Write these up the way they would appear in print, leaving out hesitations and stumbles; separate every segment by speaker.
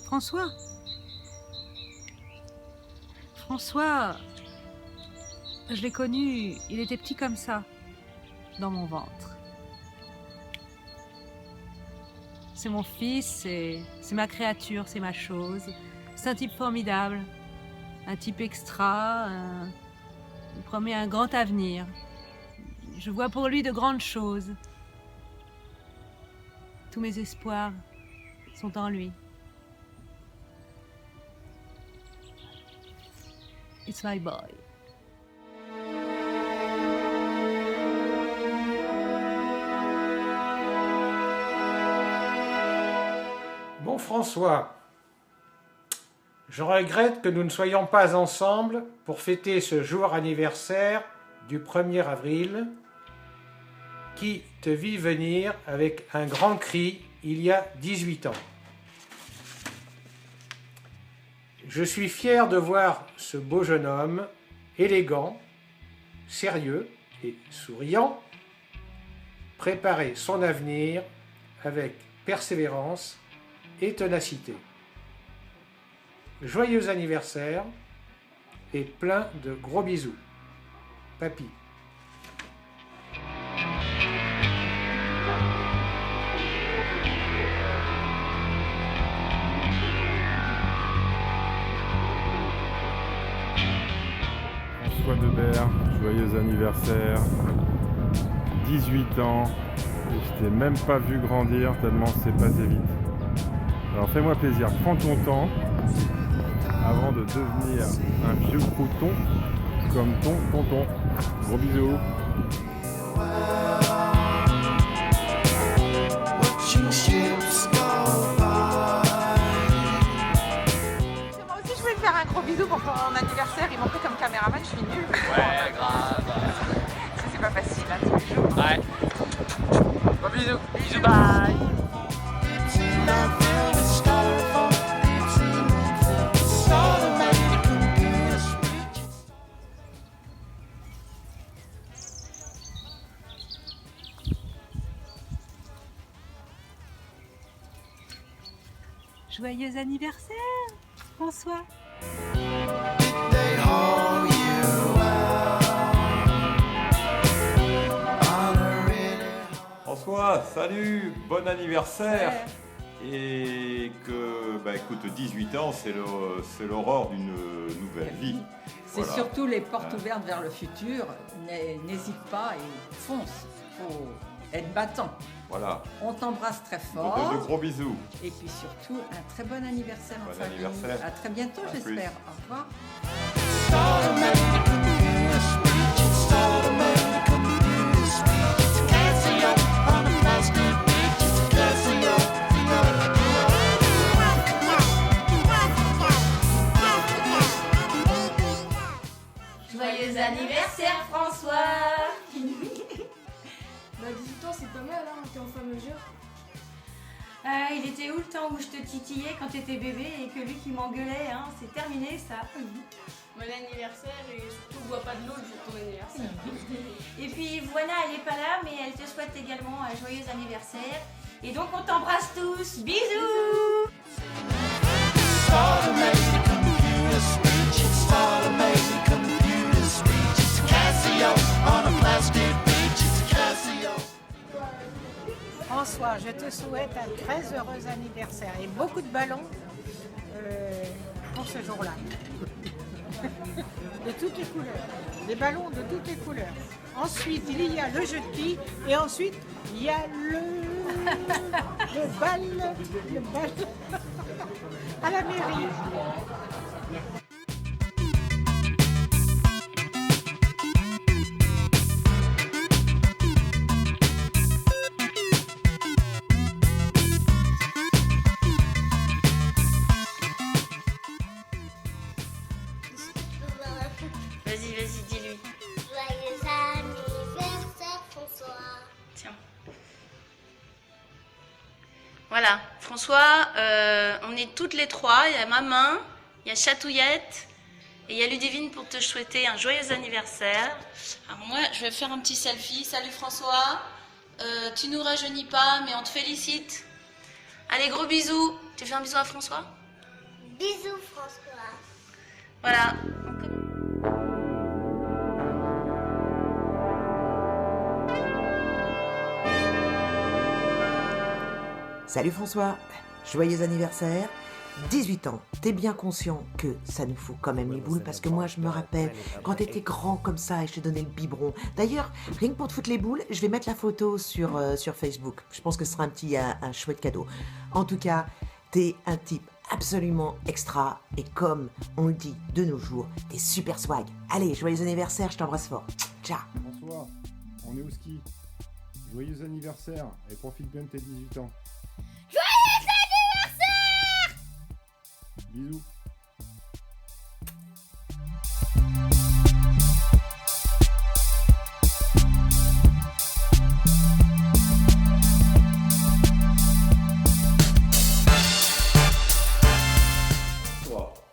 Speaker 1: François. François, je l'ai connu, il était petit comme ça, dans mon ventre. C'est mon fils, c'est ma créature, c'est ma chose. C'est un type formidable, un type extra, il promet un grand avenir. Je vois pour lui de grandes choses. Tous mes espoirs sont en lui. It's my boy.
Speaker 2: Bon François, je regrette que nous ne soyons pas ensemble pour fêter ce jour anniversaire du 1er avril qui te vit venir avec un grand cri il y a 18 ans. Je suis fier de voir ce beau jeune homme, élégant, sérieux et souriant, préparer son avenir avec persévérance et ténacité. Joyeux anniversaire et plein de gros bisous. Papy.
Speaker 3: François Debert, joyeux anniversaire, 18 ans, et je t'ai même pas vu grandir tellement c'est passé vite. Alors fais-moi plaisir, prends ton temps avant de devenir un vieux crouton comme ton tonton. Gros bisous.
Speaker 4: Moi aussi je voulais te faire un gros bisou pour ton anniversaire, ils m'ont pris comme caméraman, je suis nulle.
Speaker 5: Ouais, grave.
Speaker 4: Parce que c'est pas facile hein, tous les jours.
Speaker 5: Ouais. Bon bisous. Bisous, bye.
Speaker 1: Joyeux anniversaire, François.
Speaker 6: François, salut, bon anniversaire. Et que, bah écoute, 18 ans, c'est l'aurore d'une nouvelle vie.
Speaker 7: C'est
Speaker 6: Voilà.
Speaker 7: surtout les portes ouvertes vers le futur. N'hésite pas et fonce. Faut être battant.
Speaker 6: Voilà.
Speaker 7: On t'embrasse très
Speaker 6: De
Speaker 7: fort.
Speaker 6: gros bisous.
Speaker 7: Et puis surtout, un très bon anniversaire en
Speaker 6: Bon
Speaker 7: famille.
Speaker 6: anniversaire.
Speaker 7: À très bientôt,
Speaker 6: À plus.
Speaker 7: j'espère. Au revoir.
Speaker 8: Joyeux anniversaire François.
Speaker 9: Bah 18 ans c'est pas mal hein, t'es enfin majeur.
Speaker 8: Il était où le temps où je te titillais quand t'étais bébé et que lui qui m'engueulait, hein, c'est terminé ça.
Speaker 9: Bon anniversaire et surtout bois pas de l'eau le jour de ton anniversaire.
Speaker 8: Et puis voilà, elle est pas là mais elle te souhaite également un joyeux anniversaire. Et donc on t'embrasse tous, bisous.
Speaker 10: François, je te souhaite un très heureux anniversaire et beaucoup de ballons pour ce jour-là. De toutes les couleurs. Des ballons de toutes les couleurs. Ensuite, il y a le jeu de quilles et ensuite, il y a le bal à la mairie.
Speaker 8: Vas-y, dis-lui.
Speaker 11: Joyeux anniversaire François.
Speaker 8: Tiens. Voilà, François, on est toutes les trois. Il y a Maman, il y a Chatouillette et il y a Ludivine pour te souhaiter un joyeux anniversaire. Alors moi, je vais faire un petit selfie. Salut François. Tu nous rajeunis pas, mais on te félicite. Allez, gros bisous. Tu fais un bisou à François?
Speaker 11: Bisous François.
Speaker 8: Voilà.
Speaker 12: Salut François, joyeux anniversaire. 18 ans, t'es bien conscient que ça nous fout quand même les boules parce que moi je me rappelle quand t'étais grand comme ça et je te donnais le biberon. D'ailleurs, rien que pour te foutre les boules, je vais mettre la photo sur Facebook. Je pense que ce sera un chouette cadeau. En tout cas, t'es un type absolument extra et comme on le dit de nos jours, t'es super swag. Allez, joyeux anniversaire, je t'embrasse fort. Ciao.
Speaker 3: François, on est au ski. Joyeux anniversaire et profite bien de tes 18 ans.
Speaker 11: Joyeux anniversaire!
Speaker 3: Bisous.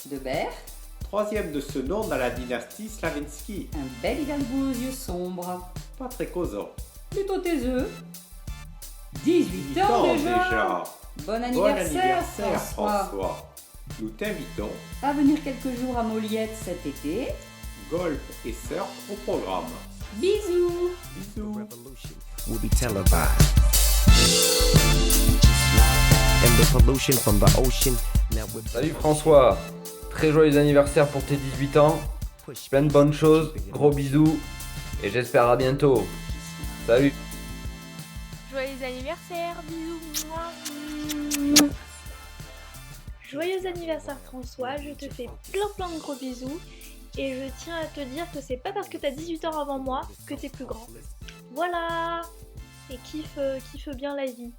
Speaker 7: De Berthe,
Speaker 2: Troisième de ce nom dans la dynastie Slavinsky.
Speaker 7: un bel hidalgo aux yeux sombres.
Speaker 2: Pas très causant.
Speaker 7: Plutôt taiseux. 18 ans déjà. Bon anniversaire, François.
Speaker 2: Nous t'invitons,
Speaker 7: À venir quelques jours à Moliette cet été.
Speaker 2: golf et surf au programme.
Speaker 7: Bisous.
Speaker 2: Bisous.
Speaker 13: Will be televised. And the pollution from the ocean.
Speaker 5: Salut François, très joyeux anniversaire pour tes 18 ans. Plein de bonnes choses, gros bisous et j'espère à bientôt. Salut.
Speaker 9: Joyeux anniversaire, bisous. Mouah. Joyeux anniversaire François, je te fais plein de gros bisous et je tiens à te dire que c'est pas parce que t'as 18 ans avant moi que t'es plus grand. Voilà. Et kiffe bien la vie.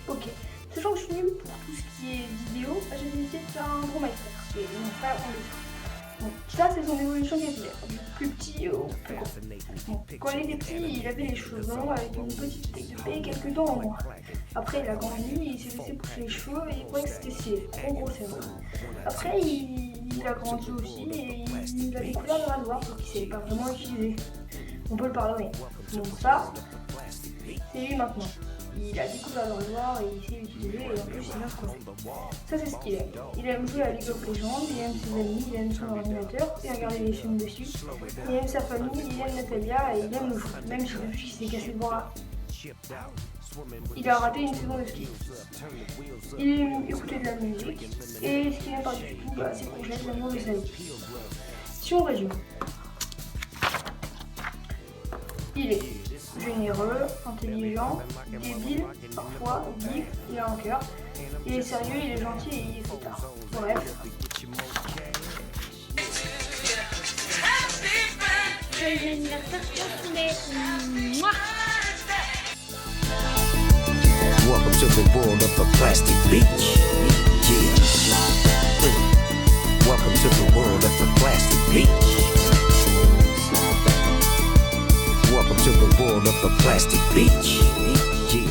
Speaker 14: Ok, sachant que je suis nulle pour tout ce qui est vidéo, j'ai décidé de faire un gros maître, qui est mon frère en dessin. Donc ça c'est son évolution capillaire, du plus petit au plus grand. Bon, quand il était petit, il avait les cheveux blancs avec une petite tête de paix et quelques dents en moins. Après il a grandi, il s'est laissé pousser les cheveux et il croyait que c'était stylé, gros c'est vrai. Après il a grandi aussi et il a découvert le rasoir, donc il ne savait pas vraiment utiliser. On peut le pardonner. Donc ça, c'est lui maintenant. Il a découvert le rasoir et il sait l'utiliser et en plus il a quoi. Ça c'est ce qu'il aime. Il aime jouer à League of Legends, il aime ses amis, il aime son ordinateur et regarder les films dessus. Il aime sa famille, il aime Natalia et il aime le foot, même si depuis il s'est cassé le bras. Il a raté une saison de ski. Il aime écouter de la musique et ce qu'il aime par-dessus tout, c'est qu'on jette l'amour de sa vie. Si on résume, il est généreux, intelligent, débile, parfois, vif, il a un cœur, il est sérieux, il est gentil et il est fêtard. Bref.
Speaker 9: Joyeux anniversaire François. Mouah.
Speaker 13: Welcome to the world of the plastic beach. Yeah. Welcome to the world of the plastic beach. Welcome to the world of the plastic beach. Yeah.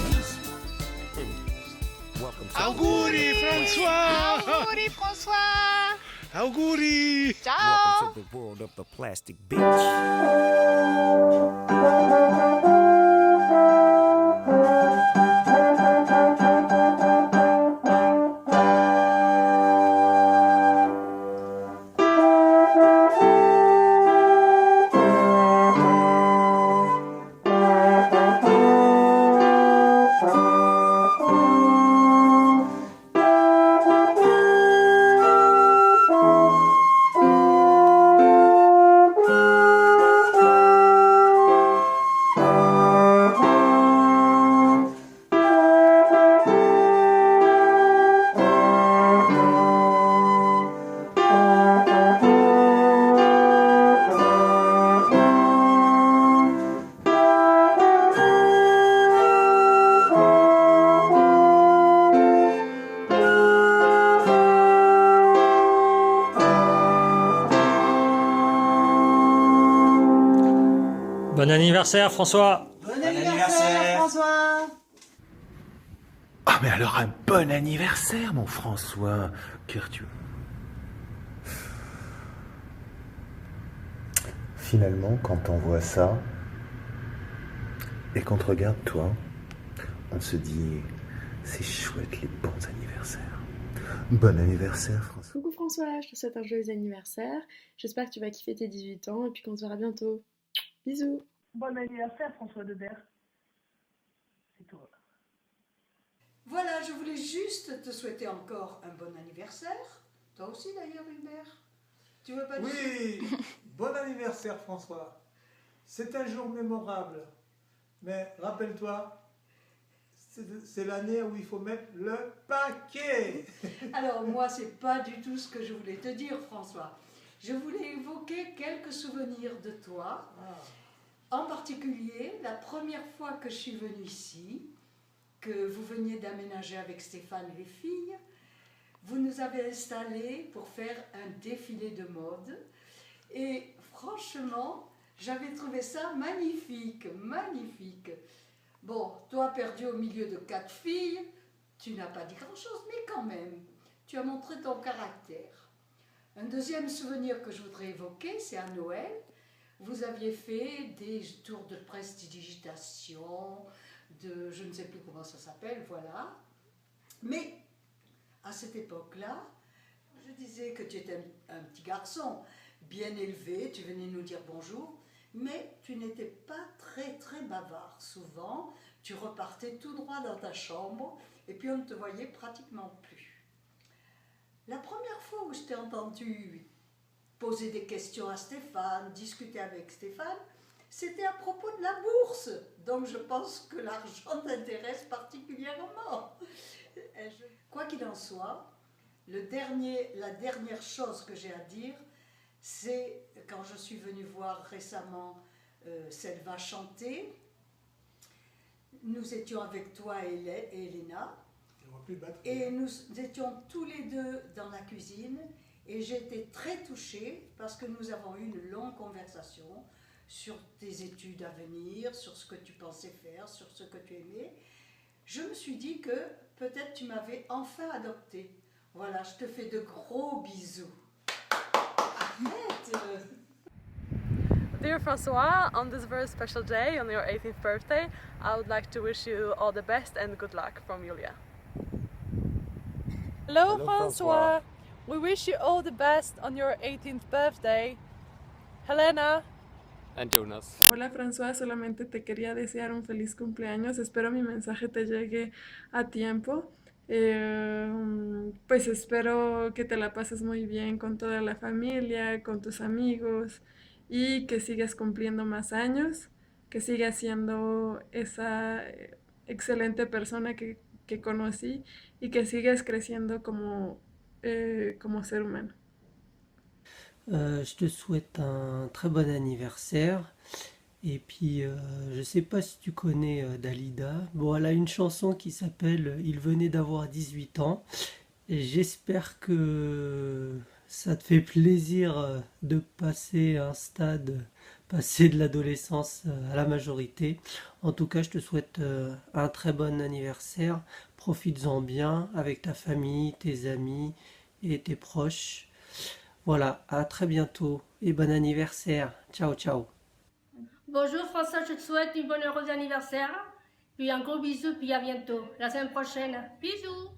Speaker 15: Auguri François!
Speaker 4: Auguri François!
Speaker 15: Auguri!
Speaker 4: Ciao!
Speaker 13: Welcome to the world of the plastic beach.
Speaker 16: Bon anniversaire François!
Speaker 10: Bon anniversaire François!
Speaker 17: Ah mais alors un bon anniversaire mon François, Curtieux. Finalement quand on voit ça et qu'on te regarde toi, on se dit c'est chouette les bons anniversaires. Bon anniversaire, François.
Speaker 18: Coucou François, je te souhaite un joyeux anniversaire. J'espère que tu vas kiffer tes 18 ans et puis qu'on se verra bientôt. Bisous.
Speaker 14: Bon anniversaire François Debert. C'est toi.
Speaker 7: Voilà, je voulais juste te souhaiter encore un bon anniversaire. Toi aussi d'ailleurs, Hubert. Tu veux pas dire...
Speaker 19: Oui, bon anniversaire François. C'est un jour mémorable. Mais rappelle-toi, c'est l'année où il faut mettre le paquet.
Speaker 7: Alors moi, c'est pas du tout ce que je voulais te dire, François. Je voulais évoquer quelques souvenirs de toi. En particulier, la première fois que je suis venue ici, que vous veniez d'aménager avec Stéphane et les filles, vous nous avez installés pour faire un défilé de mode. Et franchement, j'avais trouvé ça magnifique, magnifique. Bon, toi perdu au milieu de 4 filles, tu n'as pas dit grand-chose, mais quand même, tu as montré ton caractère. Un deuxième souvenir que je voudrais évoquer, c'est à Noël. Vous aviez fait des tours de prestidigitation, de je ne sais plus comment ça s'appelle, voilà. Mais à cette époque-là, je disais que tu étais un petit garçon bien élevé, tu venais nous dire bonjour, mais tu n'étais pas très bavard. Souvent, tu repartais tout droit dans ta chambre et puis on ne te voyait pratiquement plus. La première fois où je t'ai entendu poser des questions à Stéphane, discuter avec Stéphane, c'était à propos de la bourse. Donc je pense que l'argent t'intéresse particulièrement. Quoi qu'il en soit, la dernière chose que j'ai à dire, c'est quand je suis venue voir récemment Selva chanter, nous étions avec toi et Elena, et nous étions tous les deux dans la cuisine, et j'étais très touchée parce que nous avons eu une longue conversation sur tes études à venir, sur ce que tu pensais faire, sur ce que tu aimais. Je me suis dit que peut-être tu m'avais enfin adoptée. Voilà, je te fais de gros bisous.
Speaker 20: Dear Francois, on this very special day, on your 18th birthday, I would like to wish you all the best and good luck from Julia. Hello, Francois. We wish you all the best on your 18th birthday. Helena.
Speaker 21: And Jonas.
Speaker 18: Hola François, solamente te quería desear un feliz cumpleaños. Espero mi mensaje te llegue a tiempo. Pues espero que te la pases muy bien con toda la familia, con tus amigos y que sigas cumpliendo más años, que sigas siendo esa excelente persona que conocí y que sigas creciendo como ser humano.
Speaker 22: Je te souhaite un très bon anniversaire. Et puis, je sais pas si tu connais Dalida. Bon, elle a une chanson qui s'appelle « Il venait d'avoir 18 ans ». Et j'espère que ça te fait plaisir de passer un stade, passer de l'adolescence à la majorité. En tout cas, je te souhaite un très bon anniversaire. Profites-en bien avec ta famille, tes amis et tes proches. Voilà, à très bientôt et bon anniversaire. Ciao, ciao.
Speaker 23: Bonjour François, je te souhaite une bonne heureuse anniversaire. Puis un gros bisou, puis à bientôt. La semaine prochaine. Bisous.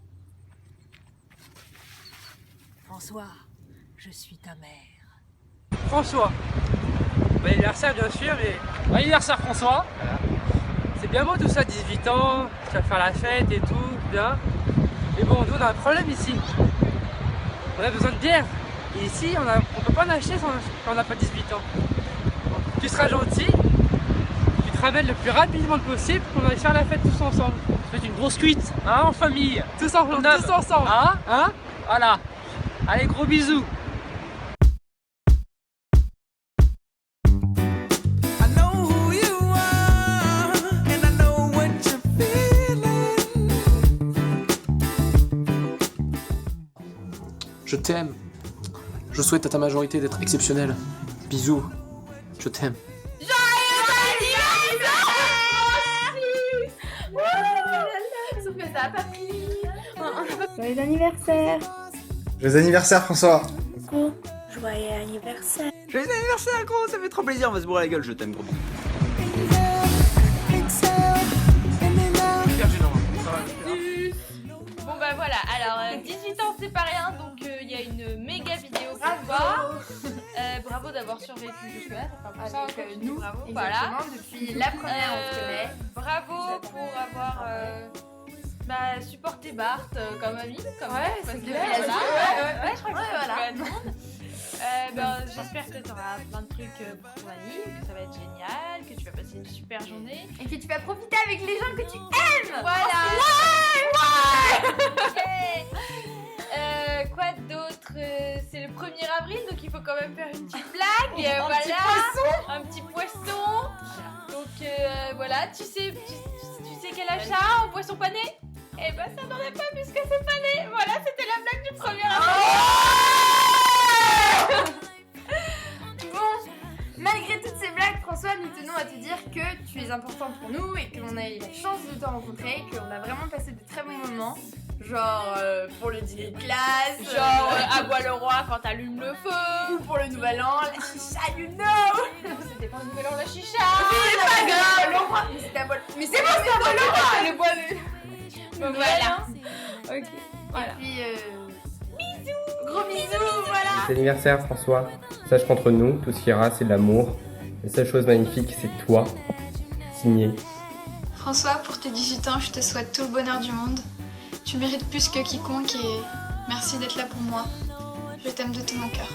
Speaker 1: François, je suis ta mère.
Speaker 24: François. Bon anniversaire bien sûr et bon anniversaire François. Voilà. C'est bien beau tout ça, 18 ans, tu vas faire la fête et tout, bien. Mais bon, nous on a un problème ici. On a besoin de bière. Et ici, on peut pas en acheter quand on n'a pas 18 ans. Tu seras gentil, tu te ramènes le plus rapidement possible pour qu'on aille faire la fête tous ensemble. C'est une grosse cuite, hein, en famille, tous ensemble, hein, voilà. Allez, gros bisous.
Speaker 25: Je t'aime. Je souhaite à ta majorité d'être exceptionnelle. Bisous. Je t'aime.
Speaker 9: Joyeux anniversaire.
Speaker 26: Joyeux anniversaire François.
Speaker 9: Coucou. Joyeux anniversaire.
Speaker 27: Joyeux anniversaire gros, ça fait trop plaisir, on va se bourrer la gueule, je t'aime gros.
Speaker 4: Bon bah voilà, alors
Speaker 2: Alors, 18 ans, c'est pas rien, donc il y a une méga vidéo pour toi. Bravo d'avoir survécu jusque-là, ça fait un peu ça
Speaker 3: Avec nous,
Speaker 2: bravo.
Speaker 3: exactement, depuis la première, on se connaît.
Speaker 2: Bravo pour avoir supporté Bart comme ami. Comme
Speaker 3: Ouais,
Speaker 2: parce
Speaker 3: c'est
Speaker 2: que,
Speaker 3: clair.
Speaker 2: voilà.
Speaker 3: Je crois que c'est
Speaker 2: voilà. Tout le monde. J'espère que tu auras plein de trucs pour ton ami, que ça va être génial, que tu vas passer une super journée.
Speaker 3: Et que tu vas profiter avec les gens que tu aimes.
Speaker 2: Voilà.
Speaker 3: Ouais.
Speaker 2: Quoi d'autre? C'est le 1er avril, donc il faut quand même faire une petite blague.
Speaker 3: Un petit poisson.
Speaker 2: Un petit poisson. Donc voilà, tu sais quel âge ça a en poisson pané? Eh ben ça n'en est pas puisque c'est pané. Voilà, c'était la blague du 1er avril.
Speaker 3: Bon, malgré toutes ces blagues, François, nous tenons à te dire que tu es important pour nous et qu'on a eu la chance de te rencontrer, qu'on a vraiment passé de très bons moments. Genre pour le dîner de classe,
Speaker 2: Genre à Bois-le-Roi quand t'allumes le feu.
Speaker 3: ou pour le nouvel an, la chicha, you know.
Speaker 2: C'était pas le nouvel an la chicha.
Speaker 3: C'est pas grave, mais c'était à Bois. Mais c'est bon, c'est à Bois-le-Roi.
Speaker 2: C'est le bois-le.
Speaker 3: Bon, voilà.
Speaker 2: Ok. Voilà.
Speaker 3: Et puis bisous, gros bisous, voilà.
Speaker 6: C'est l'anniversaire, François. Sache qu'entre nous, tout ce qu'il y aura, c'est de l'amour. La seule chose magnifique, c'est toi. Signé.
Speaker 8: François, pour tes 18 ans, je te souhaite tout le bonheur du monde. Tu mérites plus que quiconque et merci d'être là pour moi. Je t'aime de tout mon cœur.